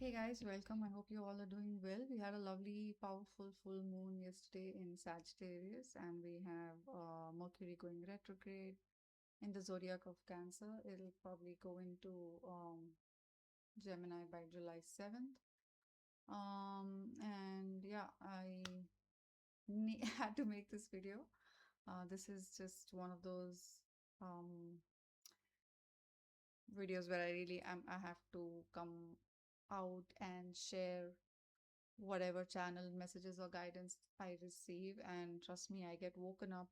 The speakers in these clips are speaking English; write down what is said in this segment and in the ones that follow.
Hey guys, welcome. I hope you all are doing well. We had a lovely, powerful full moon yesterday in Sagittarius, and we have Mercury going retrograde in the zodiac of Cancer. It'll probably go into Gemini by July 7th. And yeah, I had to make this video. This is just one of those um, videos where I have to come out and share whatever channel messages or guidance I receive. And trust me, I get woken up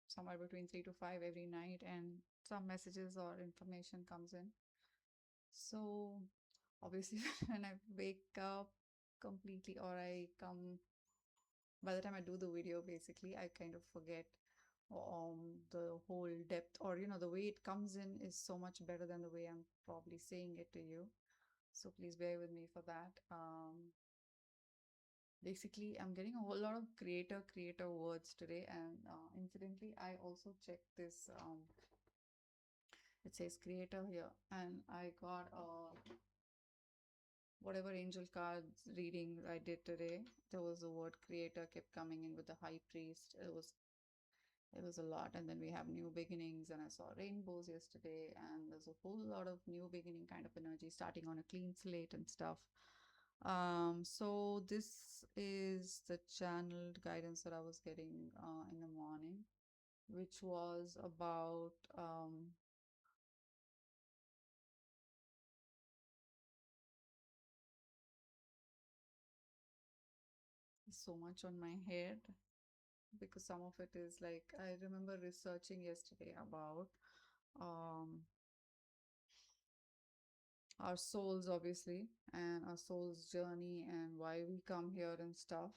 somewhere between 3 to 5 every night, and some messages or information comes in. So obviously, when I wake up completely, or I come by the time I do the video, basically, I kind of forget the whole depth, or the way it comes in is so much better than the way I'm probably saying it to you. So please bear with me for that. Basically, I'm getting a whole lot of creator words today, and incidentally I also checked this. It says creator here, and I got whatever angel cards reading I did today. There was the word creator kept coming in with the high priest. It was a lot. And then we have new beginnings, and I saw rainbows yesterday, and there's a whole lot of new beginning kind of energy, starting on a clean slate and stuff. So this is the channeled guidance that I was getting in the morning, which was about so much on my head, because some of it is like I remember researching yesterday about um our souls, obviously, and our soul's journey and why we come here and stuff.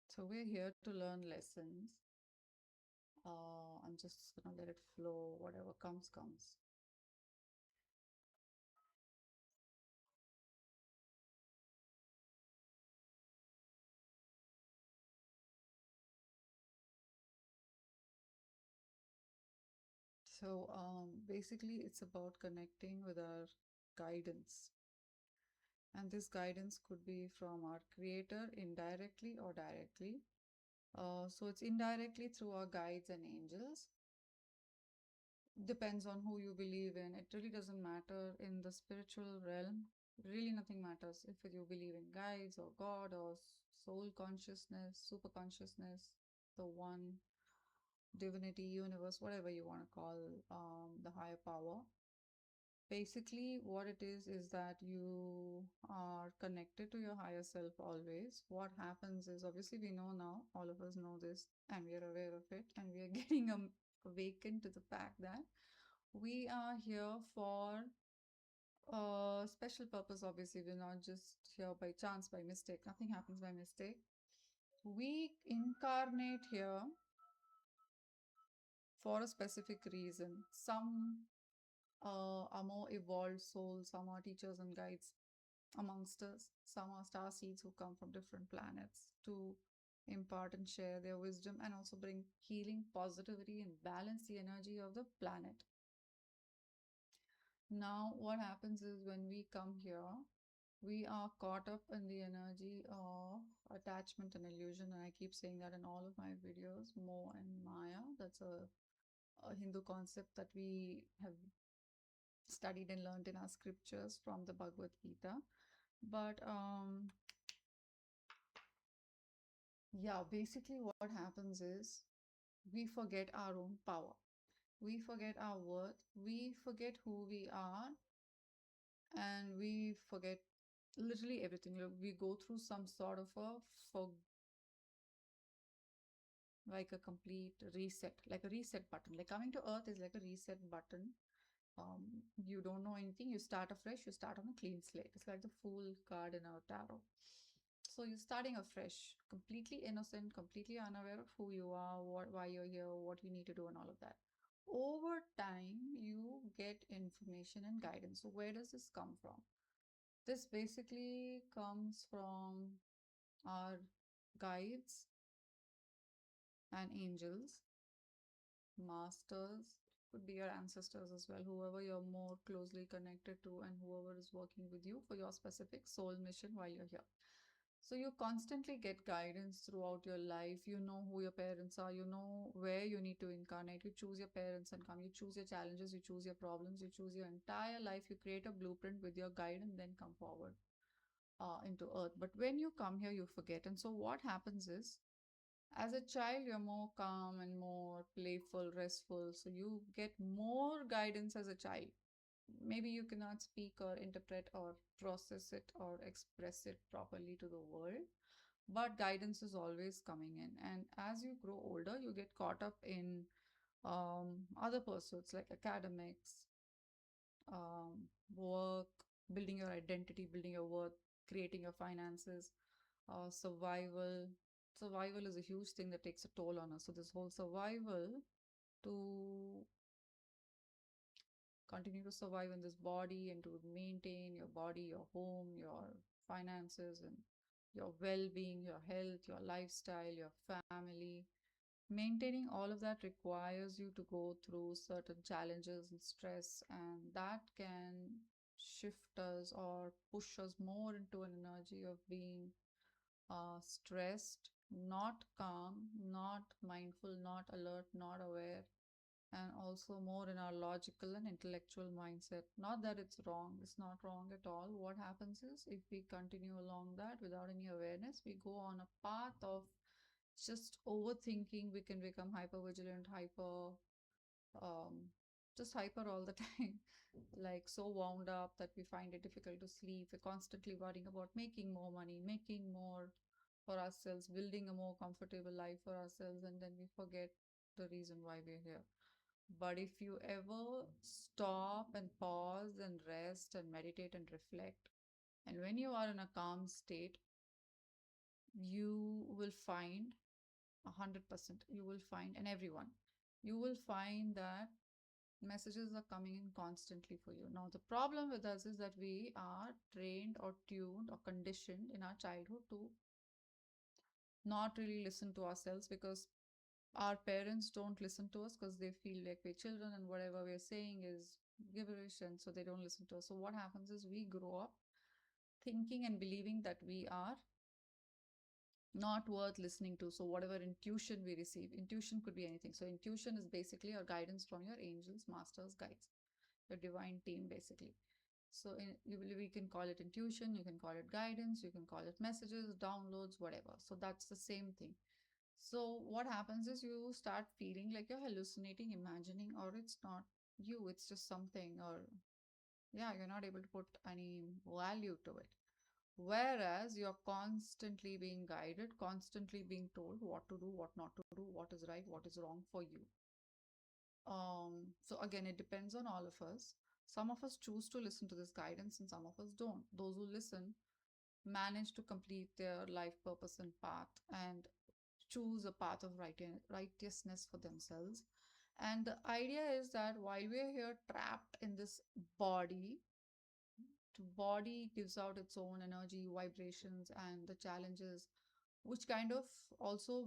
So we're here to learn lessons. I'm just gonna let it flow. Whatever comes, comes. So basically, it's about connecting with our guidance. And this guidance could be from our creator indirectly or directly. So it's indirectly through our guides and angels. Depends on who you believe in. It really doesn't matter in the spiritual realm. Really, nothing matters if you believe in guides or God or soul consciousness, super consciousness, the one, divinity, universe, whatever you want to call the higher power. Basically, what it is that you are connected to your higher self always. What happens is, obviously, we know now, all of us know this, and we are aware of it, and we are getting awakened to the fact that we are here for a special purpose. Obviously, we're not just here by chance, by mistake. Nothing happens by mistake. We incarnate here for a specific reason. Some are more evolved souls, some are teachers and guides amongst us, some are star seeds who come from different planets to impart and share their wisdom and also bring healing, positivity, and balance the energy of the planet. Now, what happens is when we come here, we are caught up in the energy of attachment and illusion. And I keep saying that in all of my videos, Mo and Maya. That's a Hindu concept that we have studied and learned in our scriptures from the Bhagavad Gita. But yeah, basically what happens is we forget our own power. We forget our worth. We forget who we are, and we forget literally everything. We go through some sort of a for like a complete reset, like a reset button. Like coming to earth is like a reset button. You don't know anything, you start afresh, you start on a clean slate. It's like the fool card in our tarot. So you're starting afresh, completely innocent, completely unaware of who you are, why you're here, what you need to do, and all of that. Over time, you get information and guidance. So where does this come from? This basically comes from our guides and angels, masters, Could be your ancestors as well, whoever you're more closely connected to, and whoever is working with you for your specific soul mission while you're here. So you constantly get guidance throughout your life. You know who your parents are, you know where you need to incarnate. You choose your parents and come. You choose your challenges, you choose your problems, you choose your entire life. You create a blueprint with your guide and then come forward into earth. But when you come here, you forget. And so what happens is, as a child, you're more calm and more playful, restful. So you get more guidance as a child. Maybe you cannot speak or interpret or process it or express it properly to the world, but guidance is always coming in. And as you grow older, you get caught up in other pursuits like academics, work, building your identity, building your worth, creating your finances, survival. Survival is a huge thing that takes a toll on us. So, this whole survival to continue to survive in this body and to maintain your body, your home, your finances, and your well being, your health, your lifestyle, your family. Maintaining all of that requires you to go through certain challenges and stress, and that can shift us or push us more into an energy of being stressed, not calm, not mindful, not alert, not aware, and also more in our logical and intellectual mindset. Not that it's wrong, it's not wrong at all. What happens is, if we continue along that without any awareness, we go on a path of just overthinking. We can become hyper vigilant, hyper, um, just hyper all the time, like so wound up that we find it difficult to sleep. We're constantly worrying about making more money, making more for ourselves, building a more comfortable life for ourselves, and then we forget the reason why we're here. But if you ever stop and pause and rest and meditate and reflect, and when you are in a calm state, you will find 100%, you will find, and everyone, you will find that messages are coming in constantly for you. Now, the problem with us is that we are trained or tuned or conditioned in our childhood to not really listen to ourselves, because our parents don't listen to us because they feel like we're children and whatever we're saying is gibberish, and so they don't listen to us. So what happens is, we grow up thinking and believing that we are not worth listening to. So whatever intuition we receive, intuition could be anything. So intuition is basically your guidance from your angels, masters, guides, your divine team basically. So we can call it intuition, you can call it guidance, you can call it messages, downloads, whatever. So that's the same thing. So what happens is, you start feeling like you're hallucinating, imagining, or it's not you, it's just something, or yeah, you're not able to put any value to it. Whereas you're constantly being guided, constantly being told what to do, what not to do, what is right, what is wrong for you. So again, it depends on all of us. Some of us choose to listen to this guidance and some of us don't. Those who listen manage to complete their life purpose and path and choose a path of righteousness for themselves. And the idea is that while we're here trapped in this body, the body gives out its own energy, vibrations, and the challenges, which kind of also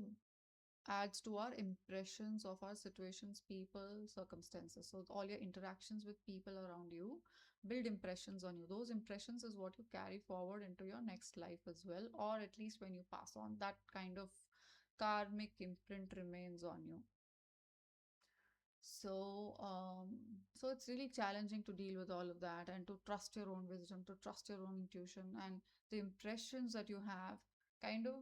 adds to our impressions of our situations, people, circumstances. So all your interactions with people around you build impressions on you. Those impressions is what you carry forward into your next life as well, or at least when you pass on, that kind of karmic imprint remains on you. So it's really challenging to deal with all of that and to trust your own wisdom, to trust your own intuition, and the impressions that you have kind of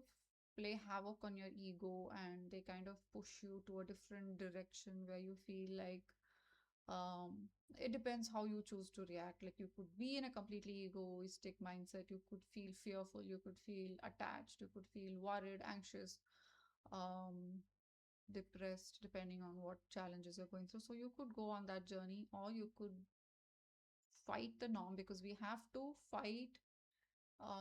play havoc on your ego, and they kind of push you to a different direction where you feel like, um, it depends how you choose to react. Like, you could be in a completely egoistic mindset, you could feel fearful, you could feel attached, you could feel worried, anxious, um, depressed, depending on what challenges you're going through. So you could go on that journey, or you could fight the norm, because we have to fight,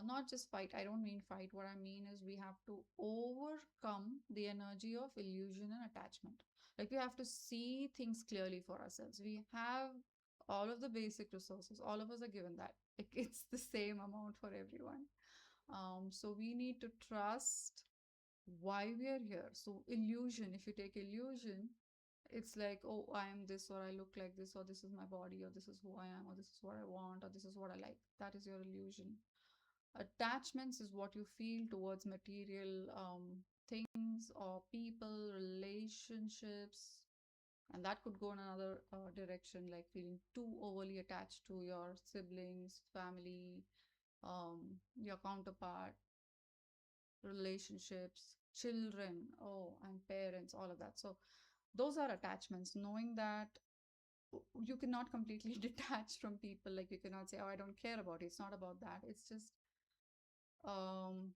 not just fight. I don't mean fight. What I mean is, we have to overcome the energy of illusion and attachment. Like, we have to see things clearly for ourselves. We have all of the basic resources. All of us are given that. It's the same amount for everyone. So we need to trust why we are here. So illusion, if you take illusion, it's like, oh, I am this, or I look like this, or this is my body, or this is who I am, or this is what I want, or this is what I like. That is your illusion. Attachments is what you feel towards material things or people, relationships, and that could go in another direction, like feeling too overly attached to your siblings, family, your counterpart, relationships, children, oh, and parents, all of that. So those are attachments. Knowing that you cannot completely detach from people, like you cannot say, oh, I don't care about it. It's not about that. It's just um,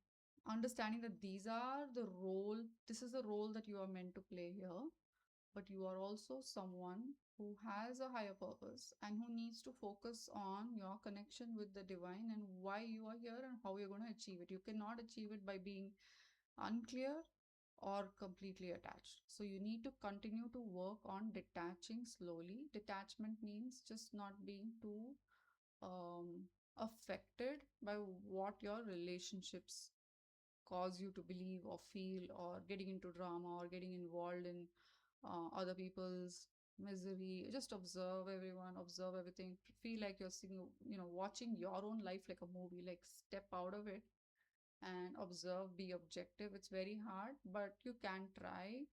understanding that this is the role that you are meant to play here, but you are also someone who has a higher purpose and who needs to focus on your connection with the divine and why you are here and how you're going to achieve it. You cannot achieve it by being unclear or completely attached. So you need to continue to work on detaching slowly. Detachment means just not being too affected by what your relationships cause you to believe or feel, or getting into drama or getting involved in other people's misery. Just observe everyone, observe everything, feel like you're seeing, watching your own life like a movie. Like, step out of it and observe, be objective. It's very hard, but you can try,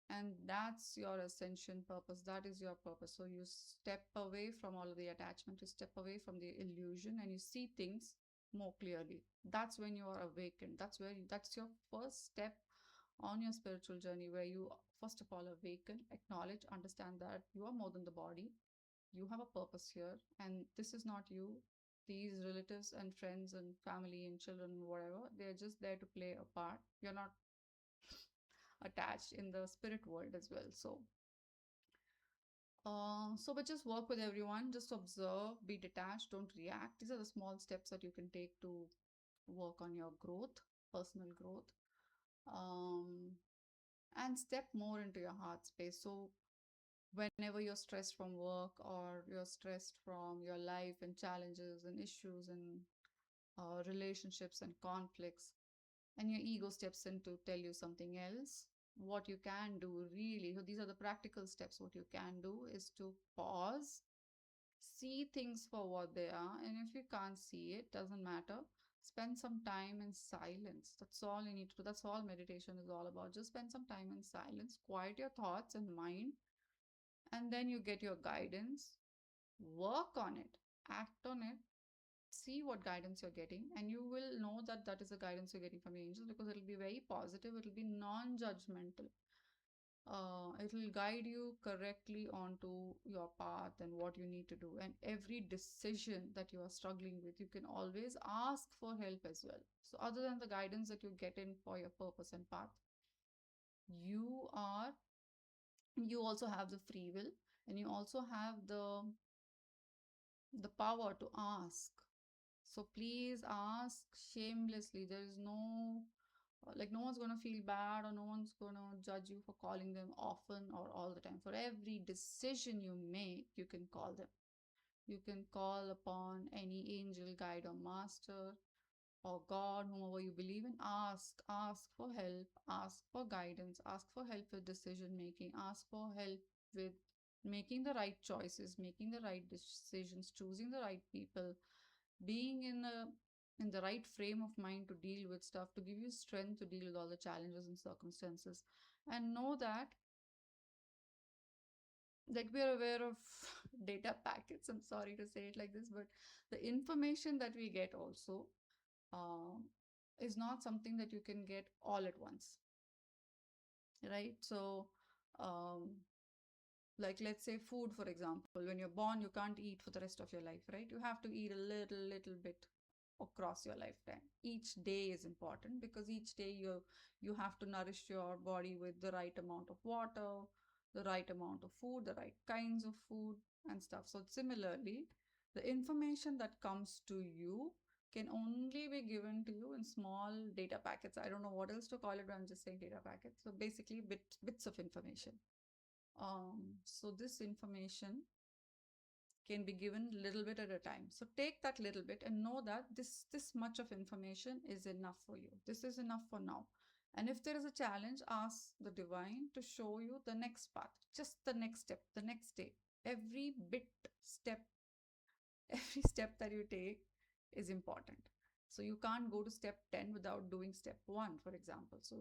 and that's your ascension purpose. That is your purpose. So you step away from all of the attachment, you step away from the illusion, and you see things more clearly. That's when you are awakened. That's your first step on your spiritual journey, where you first of all awaken, acknowledge, understand that you are more than the body. You have a purpose here, and this is not you. These relatives and friends and family and children and whatever, they're just there to play a part. You're not attached in the spirit world as well. But just work with everyone, just observe, be detached, don't react. These are the small steps that you can take to work on your growth, personal growth, um, and step more into your heart space. So whenever you're stressed from work, or you're stressed from your life and challenges and issues and relationships and conflicts, and your ego steps in to tell you something else, what you can do really, so these are the practical steps. What you can do is to pause, see things for what they are, and if you can't see it, doesn't matter, spend some time in silence. That's all you need to do. That's all meditation is all about. Just spend some time in silence, quiet your thoughts and mind, and then you get your guidance. Work on it, act on it, see what guidance you're getting, and you will know that that is the guidance you're getting from the angels, because it'll be very positive, it'll be non-judgmental. It will guide you correctly onto your path and what you need to do. And every decision that you are struggling with, you can always ask for help as well. So other than the guidance that you get in for your purpose and path, you are you also have the free will, and you also have the power to ask. So please ask shamelessly. There is no one's going to feel bad, or no one's going to judge you for calling them often or all the time. For every decision you make, you can call them. You can call upon any angel, guide, or master, or God, whomever you believe in. Ask for help, ask for guidance, ask for help with decision making, ask for help with making the right choices, making the right decisions, choosing the right people, being in the right frame of mind to deal with stuff, to give you strength to deal with all the challenges and circumstances. And know that, like, we are aware of data packets. I'm sorry to say it like this, but the information that we get also uh, is not something that you can get all at once, right? So um, like, let's say food, for example. When you're born, you can't eat for the rest of your life, right? You have to eat a little bit across your lifetime. Each day is important, because each day you have to nourish your body with the right amount of water, the right amount of food, the right kinds of food and stuff. So similarly, the information that comes to you can only be given to you in small data packets. I don't know what else to call it, but I'm just saying data packets. So basically bits of information. So this information can be given little bit at a time. So take that little bit and know that this much of information is enough for you. This is enough for now. And if there is a challenge, ask the divine to show you the next path, just the next step, the next day. Every bit step, every step that you take is important. So you can't go to step 10 without doing step 1, for example. So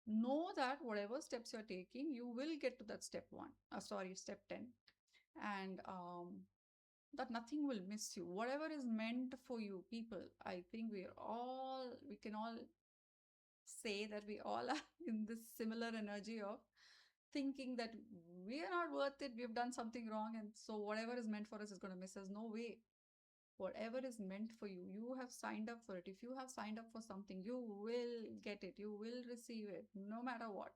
know that whatever steps you're taking, you will get to that step 1, step 10. And that nothing will miss you. Whatever is meant for you, people, I think we can all say that we all are in this similar energy of thinking that we are not worth it, we've done something wrong, and so whatever is meant for us is going to miss us. No way. Whatever is meant for you, you have signed up for it. If you have signed up for something, you will get it, you will receive it, no matter what,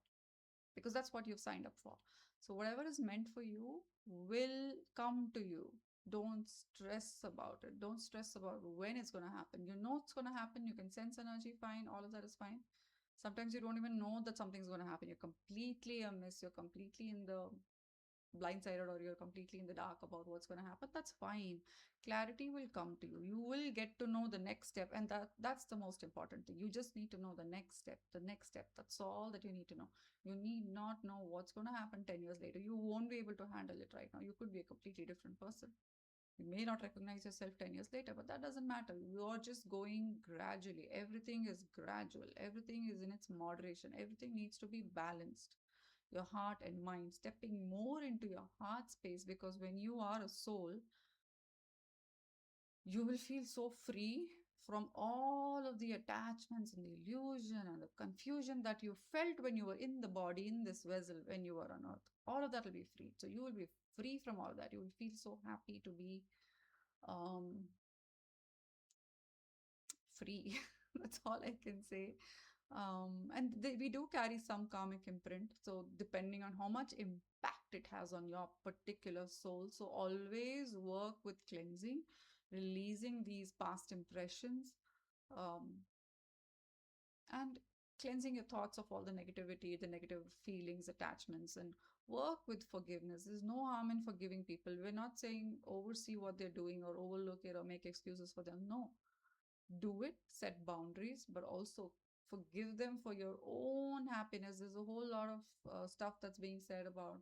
because that's what you've signed up for. So whatever is meant for you will come to you. Don't stress about it. Don't stress about when it's going to happen. You know it's going to happen. You can sense energy, fine. All of that is fine. Sometimes you don't even know that something's going to happen. You're completely amiss. You're completely in the blindsided, or you're completely in the dark about what's going to happen. That's fine. Clarity will come to you. You will get to know the next step, and that's the most important thing. You just need to know the next step, the next step. That's all that you need to know. You need not know what's going to happen 10 years later. You won't be able to handle it right now. You could be a completely different person. You may not recognize yourself 10 years later, but that doesn't matter. You're just going gradually. Everything is gradual, everything is in its moderation, everything needs to be balanced. Your heart and mind, stepping more into your heart space, because when you are a soul, you will feel so free from all of the attachments and the illusion and the confusion that you felt when you were in the body, in this vessel, when you were on earth. All of that will be free. So you will be free from all that. You will feel so happy to be um, free. That's all I can say. We do carry some karmic imprint. So, depending on how much impact it has on your particular soul, so always work with cleansing, releasing these past impressions, um, and cleansing your thoughts of all the negativity, the negative feelings, attachments, and work with forgiveness. There's no harm in forgiving people. We're not saying oversee what they're doing or overlook it or make excuses for them. No, do it, set boundaries, but also forgive them for your own happiness. There's a whole lot of stuff that's being said about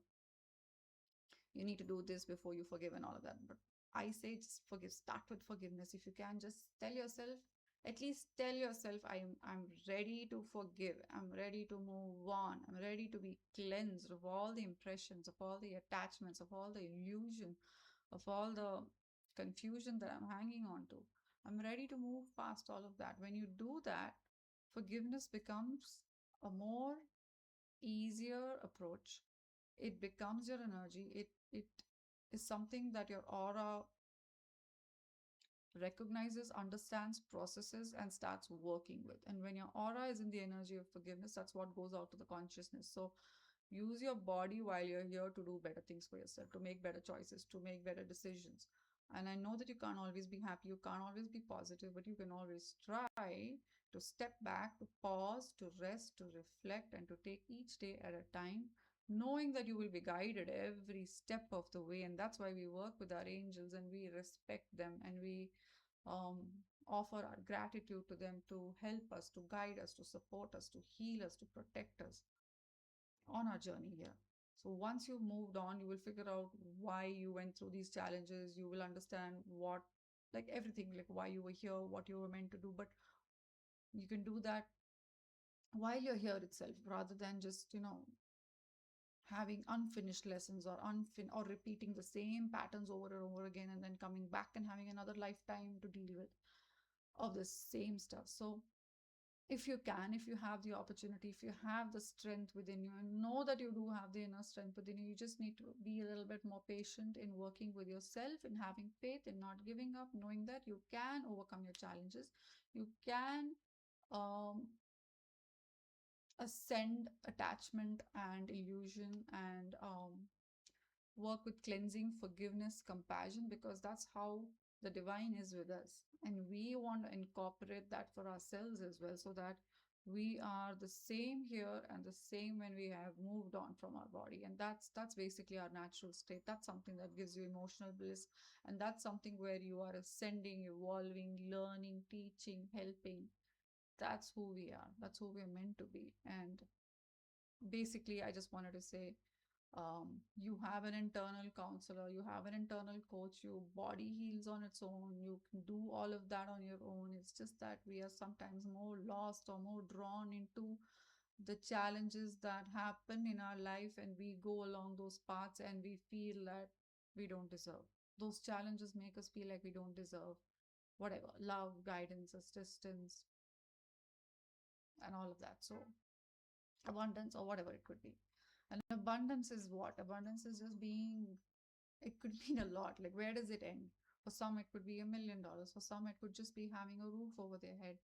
you need to do this before you forgive and all of that. But I say just forgive. Start with forgiveness. If you can, just tell yourself, at least tell yourself, I'm ready to forgive. I'm ready to move on. I'm ready to be cleansed of all the impressions, of all the attachments, of all the illusion, of all the confusion that I'm hanging on to. I'm ready to move past all of that. When you do that, forgiveness becomes a more easier approach. It becomes your energy. It is something that your aura recognizes, understands, processes, and starts working with. And when your aura is in the energy of forgiveness, that's what goes out to the consciousness. So use your body while you're here to do better things for yourself, to make better choices, to make better decisions. And I know that you can't always be happy, you can't always be positive, but you can always try to step back, to pause, to rest, to reflect, and to take each day at a time, knowing that you will be guided every step of the way. And that's why we work with our angels and we respect them, and we um, offer our gratitude to them to help us, to guide us, to support us, to heal us, to protect us on our journey here. So once you've moved on, you will figure out why you went through these challenges. You will understand what, like everything, like why you were here, what you were meant to do. But you can do that while you're here itself, rather than just, having unfinished lessons, or repeating the same patterns over and over again, and then coming back and having another lifetime to deal with of the same stuff. So if you can, if you have the opportunity, if you have the strength within you, and know that you do have the inner strength within you, you just need to be a little bit more patient in working with yourself, in having faith, in not giving up, knowing that you can overcome your challenges. You can um, ascend attachment and illusion, and work with cleansing, forgiveness, compassion, because that's how the divine is with us. And we want to incorporate that for ourselves as well, so that we are the same here and the same when we have moved on from our body. And that's basically our natural state. That's something that gives you emotional bliss, and that's something where you are ascending, evolving, learning, teaching, helping. that's who we are. That's who we're meant to be. And basically, I just wanted to say, you have an internal counselor, you have an internal coach, your body heals on its own, you can do all of that on your own. It's just that we are sometimes more lost or more drawn into the challenges that happen in our life, and we go along those paths and we feel that we don't deserve. Those challenges make us feel like we don't deserve whatever love, guidance, assistance, and all of that. So, abundance or whatever it could be. And abundance is what? Abundance is just being, it could mean a lot. Like, where does it end? For some, it could be $1 million. For some, it could just be having a roof over their head,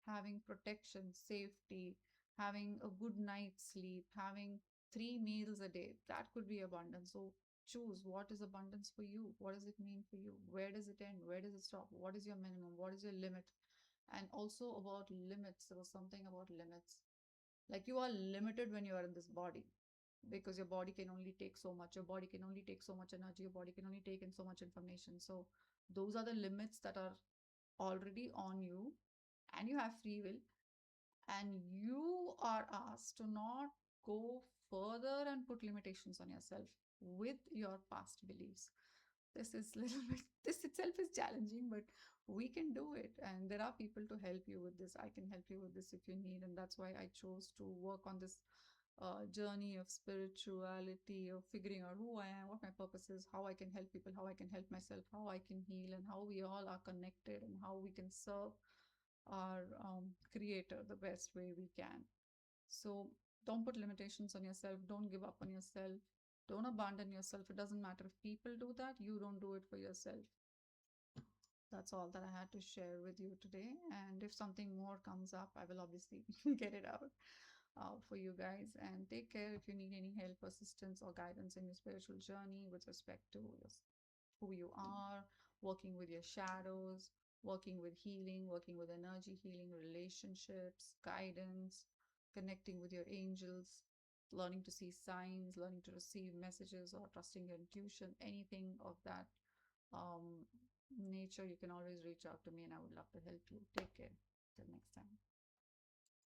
having protection, safety, having a good night's sleep, having 3 meals a day. That could be abundance. So choose, what is abundance for you? What does it mean for you? Where does it end? Where does it stop? What is your minimum? What is your limit? And also about limits, there was something about limits. Like, you are limited when you are in this body, because your body can only take so much, your body can only take so much energy, your body can only take in so much information. So those are the limits that are already on you, and you have free will, and you are asked to not go further and put limitations on yourself with your past beliefs. This is little bit, this itself is challenging, but we can do it, and there are people to help you with this. I can help you with this if you need, and that's why I chose to work on this journey of spirituality, of figuring out who I am, what my purpose is, how I can help people, how I can help myself, how I can heal, and how we all are connected, and how we can serve our creator the best way we can. So don't put limitations on yourself. Don't give up on yourself. Don't abandon yourself. It doesn't matter if people do that, you don't do it for yourself. That's all that I had to share with you today. And if something more comes up, I will obviously get it out for you guys. And take care if you need any help, assistance, or guidance in your spiritual journey with respect to who you are, working with your shadows, working with healing, working with energy healing, relationships, guidance, connecting with your angels, learning to see signs, learning to receive messages, or trusting your intuition, anything of that nature, you can always reach out to me and I would love to help you. Take care. Till next time.